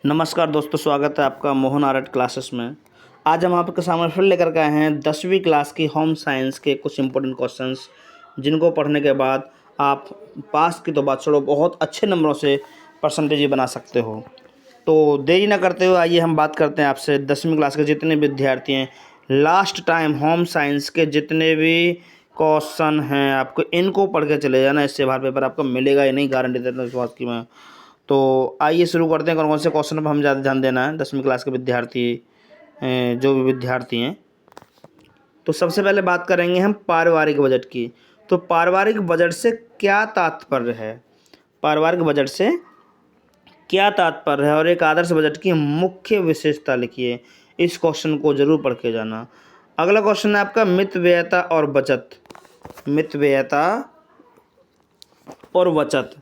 नमस्कार दोस्तों, स्वागत है आपका मोहन आर्ट क्लासेस में। आज हम आपके सामने फिर लेकर के आए हैं 10वीं क्लास की होम साइंस के कुछ इंपॉर्टेंट क्वेश्चंस, जिनको पढ़ने के बाद आप पास की तो बात छोड़ो, बहुत अच्छे नंबरों से परसेंटेज बना सकते हो। तो देरी ना करते हुए आइए हम बात करते हैं आपसे 10वीं क्लास के जितने विद्यार्थी हैं। लास्ट टाइम होम साइंस के जितने भी क्वेश्चन हैं आपको इनको पढ़ के चले जाना, इससे बाहर पेपर आपको मिलेगा ही नहीं, गारंटी देता हूँ इस बात की मैं। तो आइए शुरू करते हैं कौन कौन से क्वेश्चन पर हम ज़्यादा ध्यान देना है 10वीं क्लास के विद्यार्थी, जो भी विद्यार्थी हैं। तो सबसे पहले बात करेंगे हम पारिवारिक बजट की। तो पारिवारिक बजट से क्या तात्पर्य है, पारिवारिक बजट से क्या तात्पर्य है और एक आदर्श बजट की मुख्य विशेषता लिखिए। इस क्वेश्चन को जरूर पढ़ के जाना। अगला क्वेश्चन है आपका मितव्ययता और बचत। मितव्ययता और बचत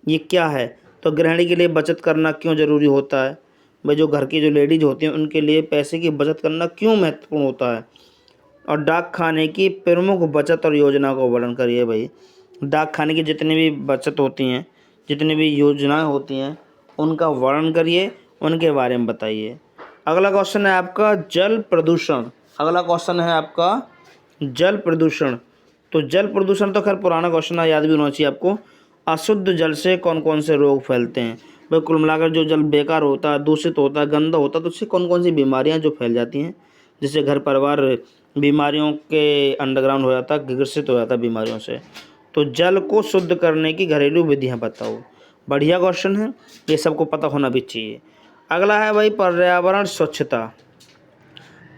ये क्या है? तो गृहिणी के लिए बचत करना क्यों ज़रूरी होता है? भाई जो घर की जो लेडीज होती हैं उनके लिए पैसे की बचत करना क्यों महत्वपूर्ण होता है? और डाक खाने की प्रमुख बचत और योजना को वर्णन करिए। भाई डाक खाने की जितनी भी बचत होती हैं, जितनी भी योजनाएं होती हैं, उनका वर्णन करिए, उनके बारे में बताइए। अगला क्वेश्चन है आपका जल प्रदूषण। अगला क्वेश्चन है आपका जल प्रदूषण। तो जल प्रदूषण तो खैर पुराना क्वेश्चन है, याद भी होना चाहिए आपको। अशुद्ध जल से कौन कौन से रोग फैलते हैं? भाई कुल मिलाकर जो जल बेकार होता है, दूषित होता है, गंदा होता है, तो उससे कौन कौन सी बीमारियां जो फैल जाती हैं, जिससे घर परिवार बीमारियों के अंडरग्राउंड हो जाता है, ग्रसित हो जाता है बीमारियों से। तो जल को शुद्ध करने की घरेलू विधियां बताओ। बढ़िया क्वेश्चन है, ये सबको पता होना भी चाहिए। अगला है भाई पर्यावरण स्वच्छता।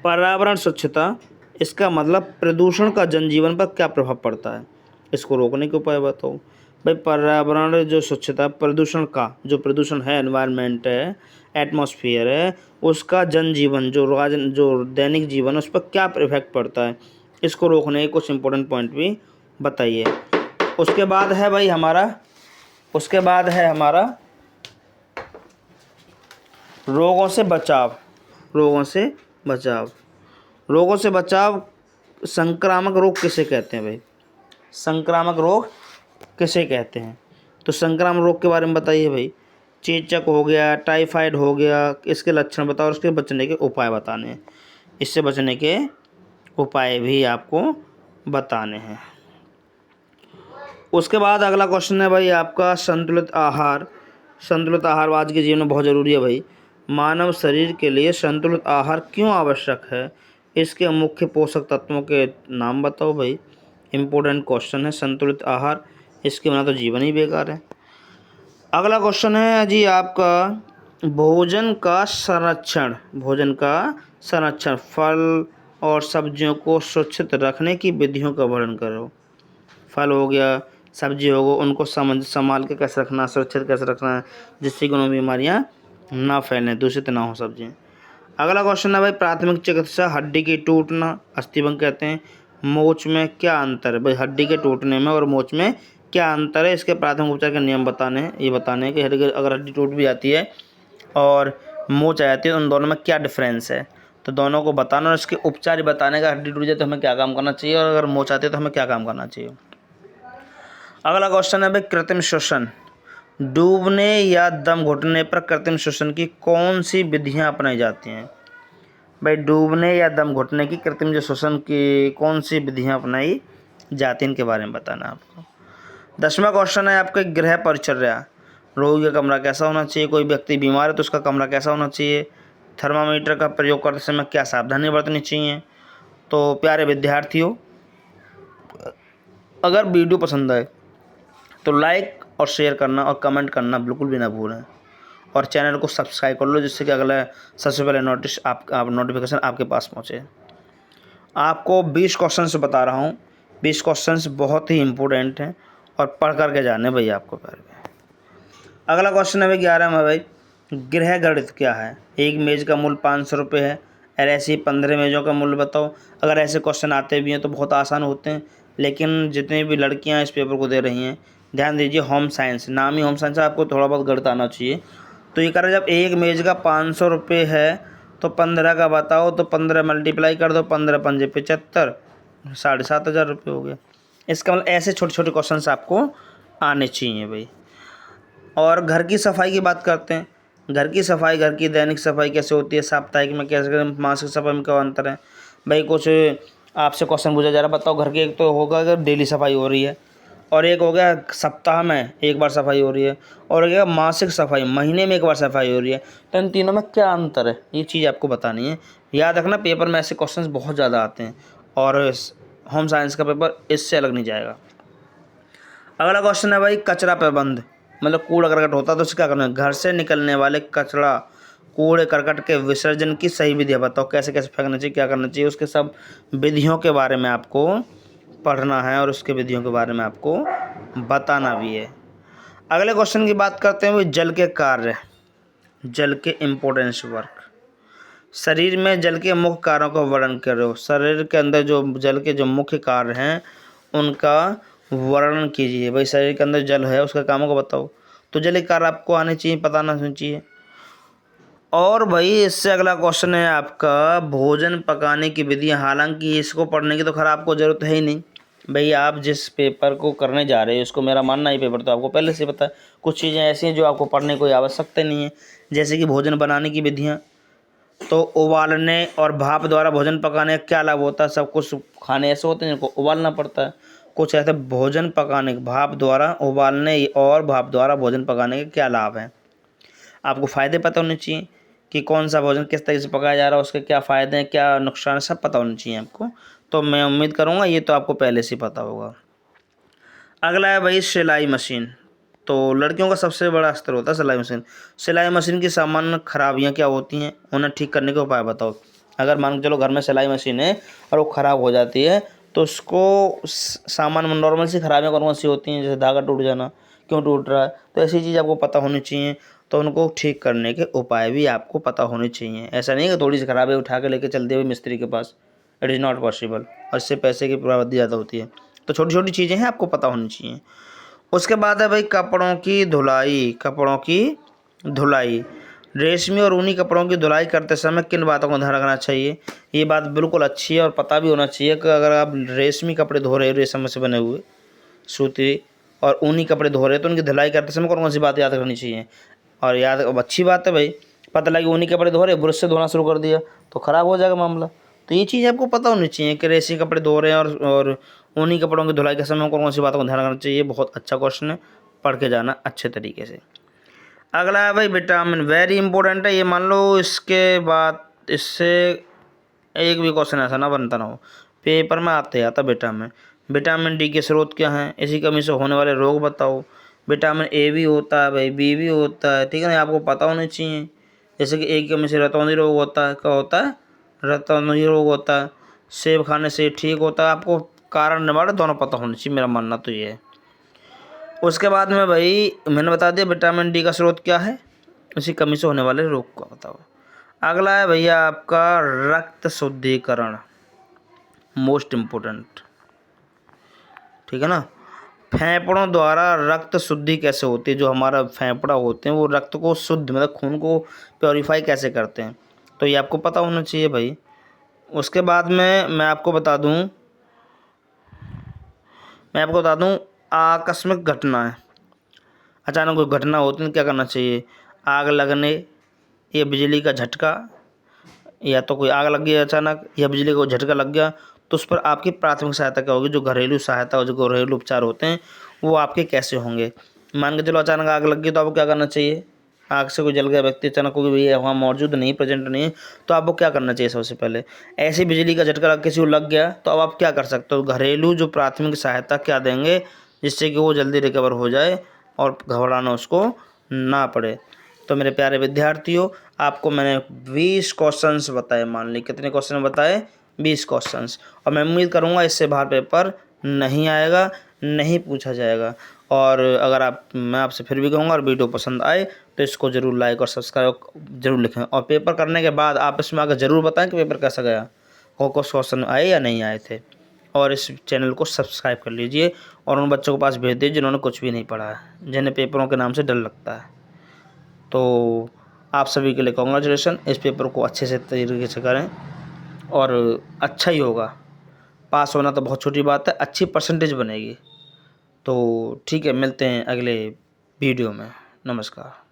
पर्यावरण स्वच्छता इसका मतलब प्रदूषण का जनजीवन पर क्या प्रभाव पड़ता है, इसको रोकने के उपाय बताओ। भाई पर्यावरण जो स्वच्छता, प्रदूषण का जो प्रदूषण है, एनवायरनमेंट है, एटमॉस्फेयर है, उसका जनजीवन जो दैनिक जीवन है उस पर क्या इफेक्ट पड़ता है, इसको रोकने के कुछ इंपॉर्टेंट पॉइंट भी बताइए। उसके बाद है भाई हमारा रोगों से बचाव। रोगों से बचाव, रोगों से बचाव, संक्रामक रोग किसे कहते हैं? भाई संक्रामक रोग किसे कहते हैं? तो संक्रामक रोग के बारे में बताइए भाई। चेचक हो गया, टाइफाइड हो गया, इसके लक्षण बताओ और उसके बचने के उपाय बताने हैं। इससे बचने के उपाय भी आपको बताने हैं। उसके बाद अगला क्वेश्चन है भाई आपका संतुलित आहार। संतुलित आहार आज के जीवन में बहुत ज़रूरी है भाई। मानव शरीर के लिए संतुलित आहार क्यों आवश्यक है? इसके मुख्य पोषक तत्वों के नाम बताओ भाई। इम्पोर्टेंट क्वेश्चन है संतुलित आहार, इसके बिना तो जीवन ही बेकार है। अगला क्वेश्चन है जी आपका भोजन का संरक्षण। भोजन का संरक्षण, फल और सब्जियों को सुरक्षित रखने की विधियों का वर्णन करो। फल हो गया, सब्जी हो गया, उनको संभाल के कैसे रखना, सुरक्षित कैसे रखना है, जिससे कि उन्हें बीमारियाँ ना फैलें, दूषित ना हो सब्जियाँ। अगला क्वेश्चन है भाई प्राथमिक चिकित्सा, हड्डी की टूटना, अस्थिभंग कहते हैं, मोच में क्या अंतर है? भाई हड्डी के टूटने में और मोच में क्या अंतर है, इसके प्राथमिक उपचार के नियम बताने हैं। ये बताने हैं कि अगर हड्डी टूट भी जाती है और मोच आ जाती है, उन दोनों में क्या डिफरेंस है, तो दोनों को बताना और इसके उपचार बताने का। हड्डी टूट जाए तो हमें क्या काम करना चाहिए और अगर मोच आती है तो हमें क्या काम करना चाहिए। अगला क्वेश्चन है भाई कृत्रिम श्वसन। डूबने या दम घुटने पर कृत्रिम श्वसन की कौन सी विधियां अपनाई जाती हैं? भाई डूबने या दम घुटने की कृत्रिम जो श्वसन की कौन सी विधियां अपनाई जाती हैं, इनके बारे में बताना है आपको। 10वां क्वेश्चन है आपका गृह परिचर्या। रोगी का कमरा कैसा होना चाहिए? कोई व्यक्ति बीमार है तो उसका कमरा कैसा होना चाहिए? थर्मामीटर का प्रयोग करते समय क्या सावधानी बरतनी चाहिए? तो प्यारे विद्यार्थियों, अगर वीडियो पसंद आए तो लाइक और शेयर करना और कमेंट करना बिल्कुल भी ना भूलें, और चैनल को सब्सक्राइब कर लो, जिससे कि अगला सबसे पहले नोटिफिकेशन आपके पास पहुँचे। आपको 20 क्वेश्चंस बता रहा हूँ। 20 क्वेश्चंस बहुत ही इंपॉर्टेंट हैं और पढ़ करके जाने भाई आपको पहले। अगला क्वेश्चन है भाई 11 में भाई गृह गणित क्या है? एक मेज़ का मूल्य 500 रुपये है, और ऐसी 15 मेज़ों का मूल्य बताओ। अगर ऐसे क्वेश्चन आते भी हैं तो बहुत आसान होते हैं, लेकिन जितनी भी लड़कियां इस पेपर को दे रही हैं, ध्यान दीजिए, होम साइंस, नाम ही होम साइंस है, आपको थोड़ा बहुत गणित आना चाहिए। तो ये कह रहे जब एक मेज़ का 500 रुपये है तो 15 का बताओ, तो 15 मल्टीप्लाई कर दो, 15 पंजे 75, 7,500 रुपये हो गया। इसका मतलब ऐसे छोटे छोटे क्वेश्चन आपको आने चाहिए भाई। और घर की सफाई की बात करते हैं। घर की सफाई, घर की दैनिक सफाई कैसे होती है, साप्ताहिक में कैसे करें, मासिक सफाई में क्या अंतर है। भाई कुछ आपसे क्वेश्चन पूछा जा रहा है, बताओ घर की, एक तो होगा अगर डेली सफाई हो रही है, और एक हो गया सप्ताह में एक बार सफाई हो रही है, और एक मासिक सफाई महीने में एक बार सफाई हो रही है। तो इन तीनों में क्या अंतर है, ये चीज़ आपको बतानी है। याद रखना, पेपर में ऐसे क्वेश्चंस बहुत ज़्यादा आते हैं, और होम साइंस का पेपर इससे अलग नहीं जाएगा। अगला क्वेश्चन है भाई, कचरा प्रबंध, मतलब कूड़ा करकट होता है तो उससे क्या करना है। घर से निकलने वाले कचरा, कूड़े करकट के विसर्जन की सही विधियाँ बताओ, कैसे कैसे फेंकना चाहिए, क्या करना चाहिए, उसके सब विधियों के बारे में आपको पढ़ना है और उसके विधियों के बारे में आपको बताना भी है। अगले क्वेश्चन की बात करते हैं, वो जल के कार्य, जल के इम्पोर्टेंस वर्क। शरीर में जल के मुख्य कार्यों का वर्णन करो। शरीर के अंदर जो जल के जो मुख्य कार्य हैं उनका वर्णन कीजिए। भाई शरीर के अंदर जल है, उसका कामों को बताओ। तो जल के कार्य आपको आने चाहिए, पता आना चाहिए। और भाई इससे अगला क्वेश्चन है आपका, भोजन पकाने की विधियाँ। हालांकि इसको पढ़ने की तो खैर आपको ज़रूरत है ही नहीं। भाई आप जिस पेपर को करने जा रहे हैं उसको, मेरा मानना है पेपर तो आपको पहले से पता है। कुछ चीज़ें ऐसी हैं जो आपको पढ़ने की कोई आवश्यकता नहीं है, जैसे कि भोजन बनाने की विधियाँ। तो उबालने और भाप द्वारा भोजन पकाने का क्या लाभ होता है। सब कुछ खाने ऐसे होते हैं जिनको उबालना पड़ता है, कुछ ऐसे भोजन पकाने भाप द्वारा, उबालने और भाप द्वारा भोजन पकाने के क्या लाभ हैं। आपको फ़ायदे पता होने चाहिए कि कौन सा भोजन किस तरीके से पकाया जा रहा है, उसके क्या फ़ायदे हैं, क्या नुकसान है, सब पता होना चाहिए आपको। तो मैं उम्मीद करूँगा ये तो आपको पहले से पता होगा। अगला है भाई सिलाई मशीन। तो लड़कियों का सबसे बड़ा अस्त्र होता है सिलाई मशीन। सिलाई मशीन की सामान्य खराबियाँ क्या होती हैं, उन्हें ठीक करने के उपाय बताओ। अगर मान के चलो घर में सिलाई मशीन है और वो ख़राब हो जाती है, तो उसको सामान्य नॉर्मल सी खराबियाँ कौन सी होती हैं, जैसे धागा टूट जाना, क्यों टूट रहा है, तो ऐसी चीज़ आपको पता होनी चाहिए। तो उनको ठीक करने के उपाय भी आपको पता होने चाहिए। ऐसा नहीं है कि थोड़ी सी खराब है उठा के लेके चलते हुए मिस्त्री के पास, इट इज़ नॉट पॉसिबल, और इससे पैसे की बर्बादी ज़्यादा होती है। तो छोटी छोटी चीज़ें हैं, आपको पता होनी चाहिए। उसके बाद है भाई कपड़ों की धुलाई। कपड़ों की धुलाई, रेशमी और ऊनी कपड़ों की धुलाई करते समय किन बातों का ध्यान रखना चाहिए। ये बात बिल्कुल अच्छी है और पता भी होना चाहिए कि अगर आप रेशमी कपड़े धो रहे हो, रेशम से बने हुए सूती, और ऊनी कपड़े धो रहे हैं, तो उनकी धुलाई करते समय कौन कौन सी बात याद रखनी चाहिए। और याद, अब अच्छी बात है भाई, पता लगे ऊनी कपड़े धो रहे, ब्रश से धोना शुरू कर दिया तो ख़राब हो जाएगा मामला। तो ये चीज़ आपको पता होनी चाहिए कि रेशमी कपड़े धो रहे हैं और ऊनी कपड़ों की धुलाई के समय कौन कौन सी बातों का ध्यान रखना चाहिए। बहुत अच्छा क्वेश्चन है, पढ़ के जाना अच्छे तरीके से। अगला है भाई विटामिन, वेरी इंपॉर्टेंट है ये, मान लो इसके बाद इससे एक भी क्वेश्चन ऐसा ना बनता ना हो, पेपर में आते आता विटामिन। विटामिन डी के स्रोत क्या हैं, इसी कमी से होने वाले रोग बताओ। विटामिन ए भी होता है भाई, बी भी होता है, ठीक है ना, आपको पता होना चाहिए। जैसे कि ए की कमी से रतौंधी रोग होता है, क्या होता है, रतौंधी रोग होता है। सेब खाने से ठीक होता है। आपको कारण निवारण दोनों पता होना चाहिए, मेरा मानना तो ये है। उसके बाद में भाई मैंने बता दिया विटामिन डी का स्रोत क्या है, उसी कमी से होने वाले रोग का बताओ। अगला है भैया आपका रक्त शुद्धिकरण, मोस्ट इम्पोर्टेंट, ठीक है ना। फेफड़ों द्वारा रक्त शुद्धि कैसे होती है, जो हमारा फेफड़ा होते हैं वो रक्त को शुद्ध, मतलब खून को प्योरीफाई कैसे करते हैं, तो ये आपको पता होना चाहिए भाई। उसके बाद में मैं आपको बता दूं आकस्मिक घटना है, अचानक कोई घटना होती है क्या करना चाहिए। आग लगने, या बिजली का झटका, या तो कोई आग लग गई अचानक, या बिजली का झटका लग गया, तो उस पर आपकी प्राथमिक सहायता क्या होगी। जो घरेलू सहायता और जो घरेलू उपचार होते हैं वो आपके कैसे होंगे। मान के चलो अचानक आग लग गई तो आपको क्या करना चाहिए। आग से कोई जल गया व्यक्ति अचानक, कोई भी वहाँ मौजूद नहीं, प्रेजेंट नहीं है, तो आपको क्या करना चाहिए सबसे पहले। ऐसे बिजली का झटका किसी को लग गया तो अब आप क्या कर सकते हो, घरेलू जो प्राथमिक सहायता क्या देंगे जिससे कि वो जल्दी रिकवर हो जाए और घबराना उसको ना पड़े। तो मेरे प्यारे विद्यार्थियों, आपको मैंने 20 क्वेश्चंस बताए, मान ली कितने क्वेश्चन बताए, 20 क्वेश्चंस, और मैं उम्मीद करूँगा इससे बाहर पेपर नहीं आएगा, नहीं पूछा जाएगा। और अगर मैं आपसे फिर भी कहूँगा, और वीडियो पसंद आए तो इसको ज़रूर लाइक और सब्सक्राइब जरूर लिखें, और पेपर करने के बाद आप इसमें आकर ज़रूर बताएं कि पेपर कैसा गया, और कुछ क्वेश्चन आए या नहीं आए थे। और इस चैनल को सब्सक्राइब कर लीजिए और उन बच्चों के पास भेज दीजिए जिन्होंने कुछ भी नहीं पढ़ा है, जिन्हें पेपरों के नाम से डर लगता है। तो आप सभी के लिए कॉन्ग्रेचुलेसन, इस पेपर को अच्छे से तरीके से करें और अच्छा ही होगा। पास होना तो बहुत छोटी बात है, अच्छी परसेंटेज बनेगी। तो ठीक है, मिलते हैं अगले वीडियो में। नमस्कार।